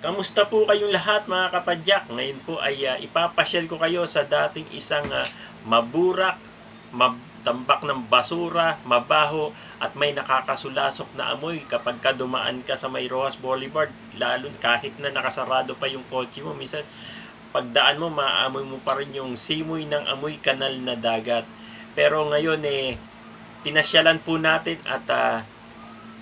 Kamusta po kayong lahat mga kapadyak? Ngayon po ay ipapasyal ko kayo sa dating isang maburak, tambak ng basura, mabaho at may nakakasulasok na amoy kapag dumaan ka sa may Rojas Boulevard. Lalo kahit na nakasarado pa yung kotse mo, minsan pagdaan mo maaamoy mo pa rin yung simoy ng amoy kanal na dagat. Pero ngayon pinasyalan po natin at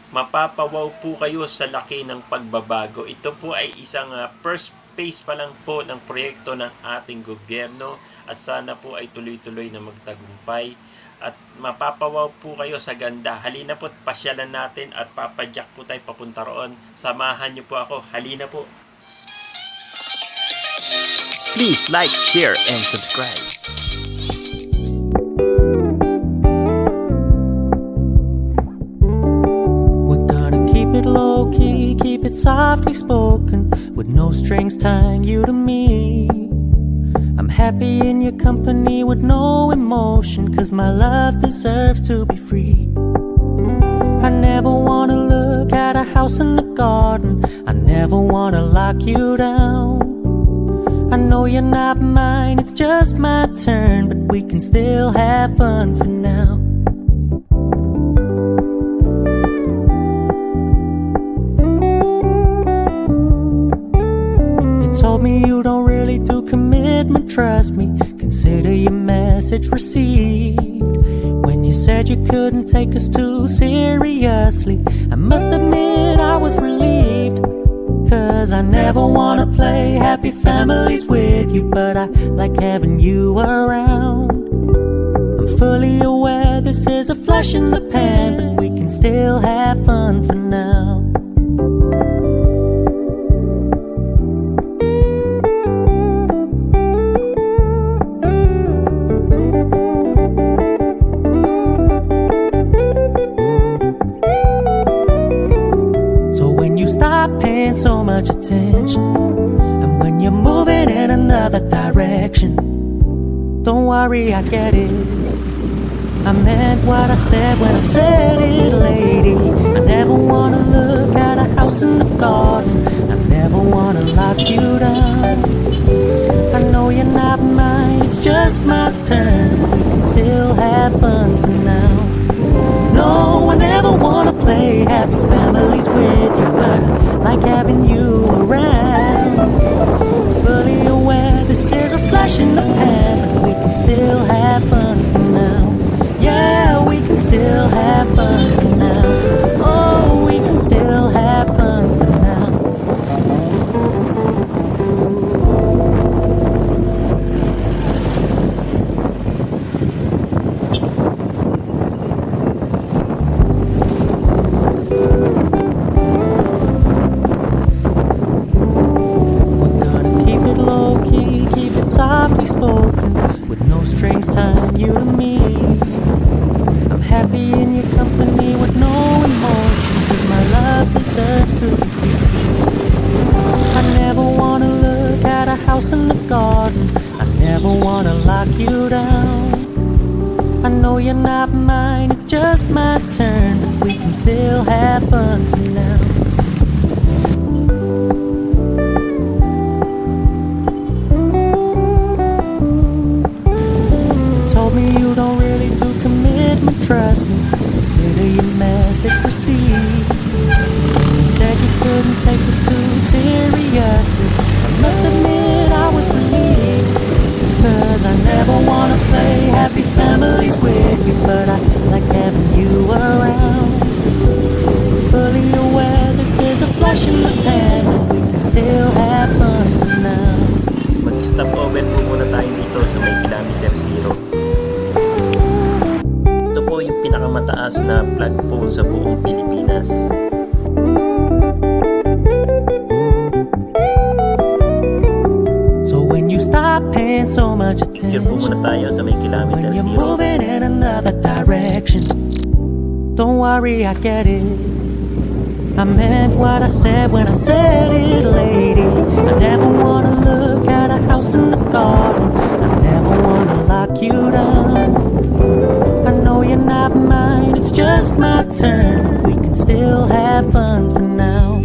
mapapawaw po kayo sa laki ng pagbabago. Ito po ay isang first phase pa lang po ng proyekto ng ating gobyerno at sana po ay tuloy-tuloy na magtagumpay at mapapawaw po kayo sa Ganda. Halina po, pasyalan natin at papadyak po tayo papunta roon. Samahan niyo po ako. Halina po. Please like, share, and subscribe. Low-key, keep it softly spoken, with no strings tying you to me. I'm happy in your company with no emotion, cause my love deserves to be free. I never wanna look at a house in the garden, I never wanna lock you down. I know you're not mine, it's just my turn, but we can still have fun for now. Told me you don't really do commitment, trust me, consider your message received. When you said you couldn't take us too seriously, I must admit I was relieved. Cause I never wanna play happy families with you, but I like having you around. I'm fully aware this is a flash in the pan, but we can still have fun for now. So much attention, and when you're moving in another direction, don't worry, I get it. I meant what I said when I said it, lady. I never wanna look at a house in the garden, I never wanna lock you down. I know you're not mine, it's just my turn, we can still have fun for now. No, I never wanna play happy families with you, but I like having you around. Fully aware this is a flash in the pan, but we can still have fun for now. Yeah, we can still have fun for now. Oh, we can still have fun for now. Softly spoken, with no strings tying you to me. I'm happy in your company with no emotion, cause my love deserves to be free. I never wanna look at a house in the garden, I never wanna lock you down. I know you're not mine, it's just my turn, but we can still have fun for now. You don't really do commitment, trust me, consider your message received. When you said you couldn't take us too seriously, I must admit I was relieved. Cause I never wanna play happy families with you, but I like having you around. I'm fully aware this is a flash in the pan, but we can still have fun for now. Mag-stop over po muna tayo dito sa may kilometer 0. Yung pinakamataas na flagpole sa buong Pilipinas. So when you stop paying so much attention, po muna tayo sa may kilometer 0. When you're moving in another direction, don't worry, I get it. I meant what I said when I said it, lady. I never wanna look at a house in the garden, I never wanna lock you down. I know you're not mine, it's just my turn, we can still have fun for now.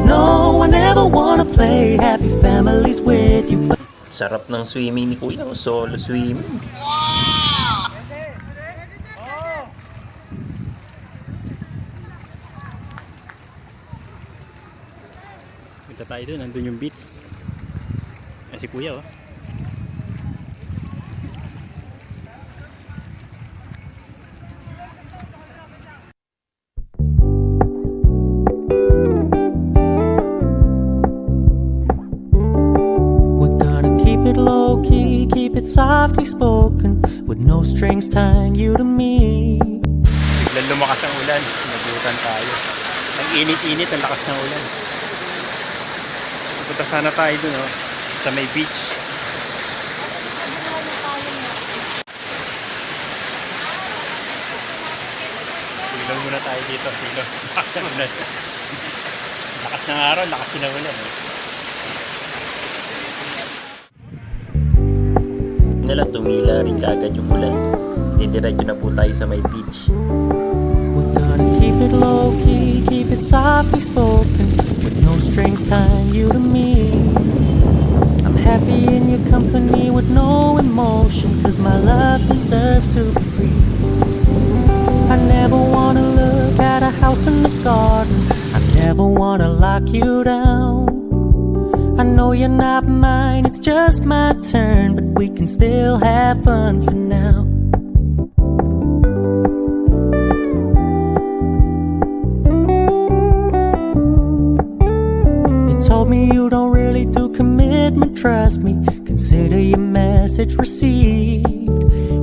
No, I never wanna happy families with you. Sarap ng swimming ni Kuya, solo swimming. Punta tayo doon, nandun yung beach. Ay, si Kuya, oh. We're gonna keep it low key, keep it softly spoken, with no strings tying you to me. Biglang lumakas ang ulan, nagutan tayo. Ang init-init, ang lakas ng ulan. Punta sana tayo dun, oh, sa may beach. Silong muna tayo dito, silong. Lakas ng ulan. Lakas ng araw, lakas ng ulan, eh. Nila tumila rin kagad yung ulan. Didiretso na po tayo sa may beach. We're gonna keep it low key, keep it softly spoken, with no strings tying you to me. I'm happy in your company with no emotion, cause my love deserves to be free. I never wanna look at a house in the garden, I never wanna lock you down. I know you're not mine, it's just my turn, but we can still have fun for now. You told me you don't really do commitment, trust me, consider your message received.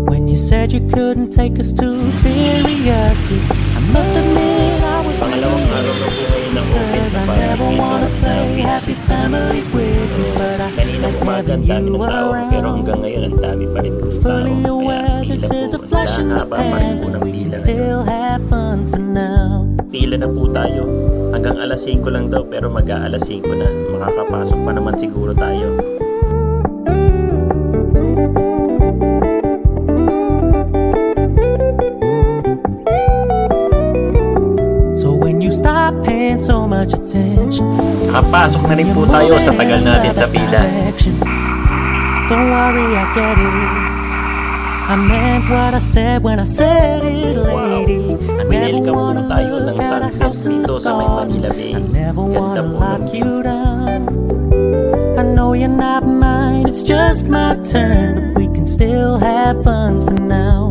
When you said you couldn't take us too seriously, I must admit I was Pangalawang araw na po ngayon ng open sa I parang never dito wanna play happy families with you, but I Kanina like umaga having ang dami you ng tao, pero around. hanggang ngayon ang dami pa rin po tao. Fully Kaya aware this is a flash in the haba pa rin po pan, ng we pila can ngayon. still have fun for now. Pila na po tayo. Hanggang alas 5 lang daw, pero mag-aalas 5 na. Makakapasok pa naman siguro tayo. So when you stop paying so much attention, Nakapasok na rin po tayo sa tagal natin sa pila. don't worry, I get it. I meant what I said when I said it, lady. I never Welcome po wanna tayo ng look at a sunset house in dito the sa may garden. Manila Bay. I never Ganda wanna po lock ng you down. I know you're not mine, it's just my turn, but we can still have fun for now.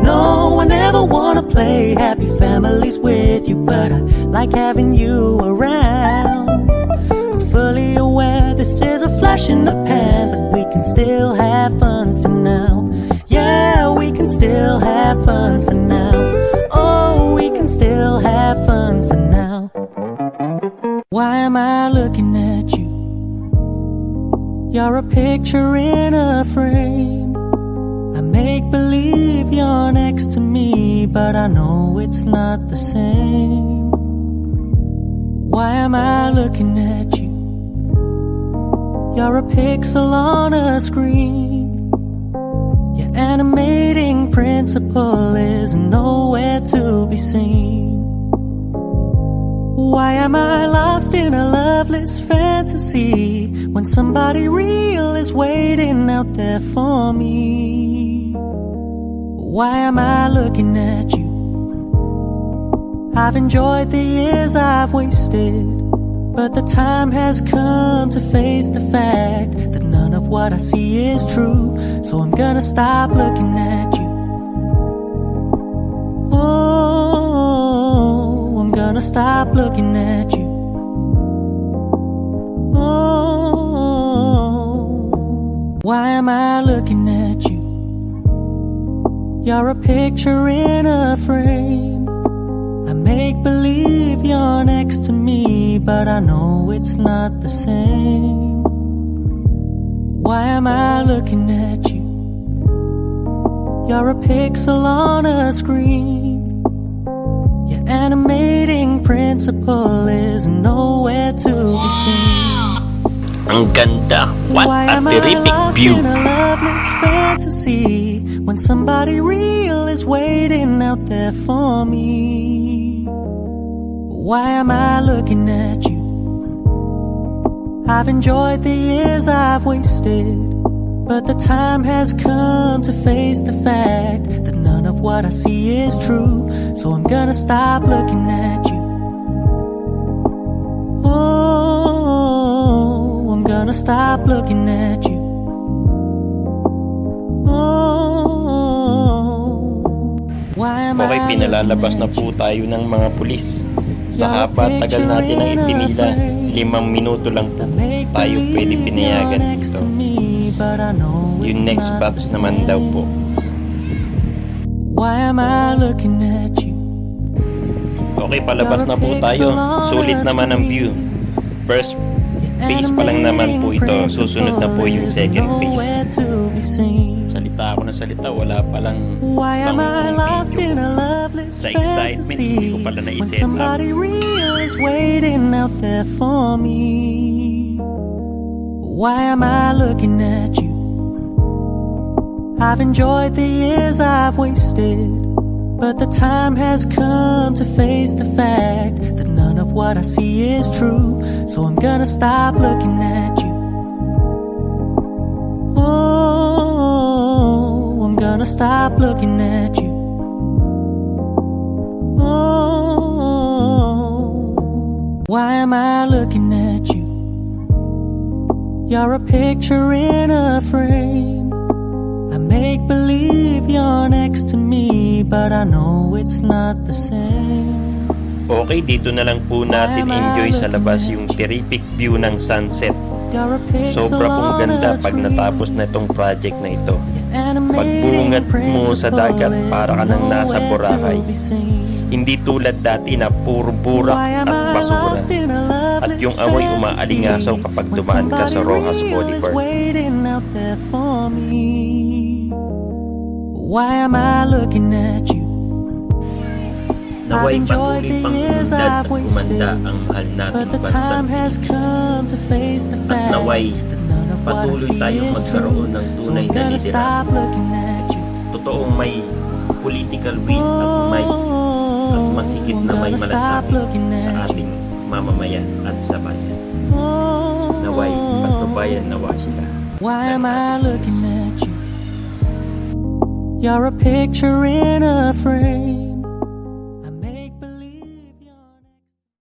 No, I never wanna play happy families with you, but I like having you around. I'm fully aware this is a flash in the pan, but we can still have fun for now. Yeah, we can still have fun for now. Oh, we can still have fun for now. Why am I looking at you? You're a picture in a frame. I make believe you're next to me, but I know it's not the same. Why am I looking at you? You're a pixel on a screen. Your animating principle is nowhere to be seen. Why am I lost in a loveless fantasy when somebody real is waiting out there for me? Why am I looking at you? I've enjoyed the years I've wasted, but the time has come to face the fact that none of what I see is true. So I'm gonna stop looking at you. Oh, I'm gonna stop looking at you. Oh, why am I looking at you? You're a picture in a frame. I make believe you're next to me, but I know it's not the same. Why am I looking at you? You're a pixel on a screen. Your animating principle is nowhere to be seen. Ang ganda. What Why a am I terrific lost view. in a loveless fantasy when somebody real is waiting out there for me? Why am I looking at you? I've enjoyed the years I've wasted, but the time has come to face the fact that none of what I see is true. So I'm gonna stop looking at you. Oh, I'm gonna stop looking at you. Okay, pinalalabas na po tayo ng mga pulis. Sa haba tagal natin ang ipinila, 5 minuto lang po tayo pwede pinayagan dito. Yung next box naman daw po. Why am I looking at you? Okay, palabas na po tayo. Sulit naman ang view. First phase pa lang naman po ito. Susunod na po yung second phase. Salita ako ng salita, wala palang 10 video. Sa excitement, hindi ko pala na-set up. Why am I looking at you? I've enjoyed the years I've wasted, but the time has come to face the fact that none of what I see is true. So I'm gonna stop looking at you. Oh, I'm gonna stop looking at you. Oh, why am I looking at you? You're a picture in a frame. I make believe you're next to me, but I know it's not the same. Okay, dito na lang po natin enjoy sa labas yung terrific view ng sunset. Sobra pong ganda pag natapos na itong project na ito. Pagbungat mo sa dagat, para ka nang nasa Borqcay. Hindi tulad dati na puro burak at basura. At yung amoy umaalingasaw kapag dumaan ka sa Rojas Boulevard. Why am I looking at you? Naway patuloy pang umandad at umanda ang mahal nating bansang Pilipinas. At naway patuloy tayong magkaroon ng tunay na liderato. Totoong may political will at masigit na may malasakit sa ating mamamayan at sa bayan. Naway patnubayan nawa sila. Why am I looking at you? You're a picture in a frame.